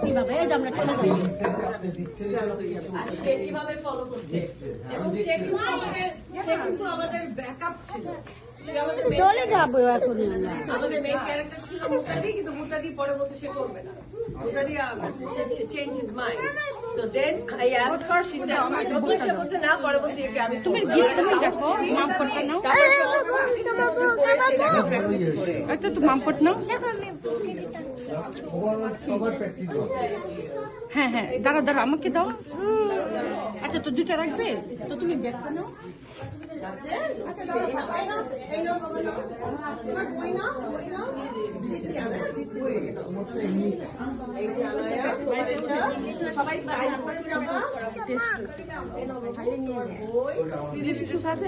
কিভাবে এই যে আমরা চলে যাই আর সে কিভাবে ফলো করছে এবং সে কিন্তু আমাদের ব্যাকআপ ছিল। সে আমাদের চলে যাবো এখন আমাদের মেইন ক্যারেক্টার ছিল মুতাদি, কিন্তু মুতাদি পরে বসে সে করবে না। মুতাদি change his mind. So then I asked her, she said প্রথমে সে বসে না, পরে বসে একে আমি তুমি গিফট তুমি দেখো মামপটটা নাও প্র্যাকটিস করে একটা তো মামপট নাও হ্যাঁ হ্যাঁ দাঁড়া দাঁড়া আমাকে দাও আচ্ছা তো দুটা রাখবে তো তুমি ব্যাগটা নাও সবাই সাইড করে যাবা দিদির সাথে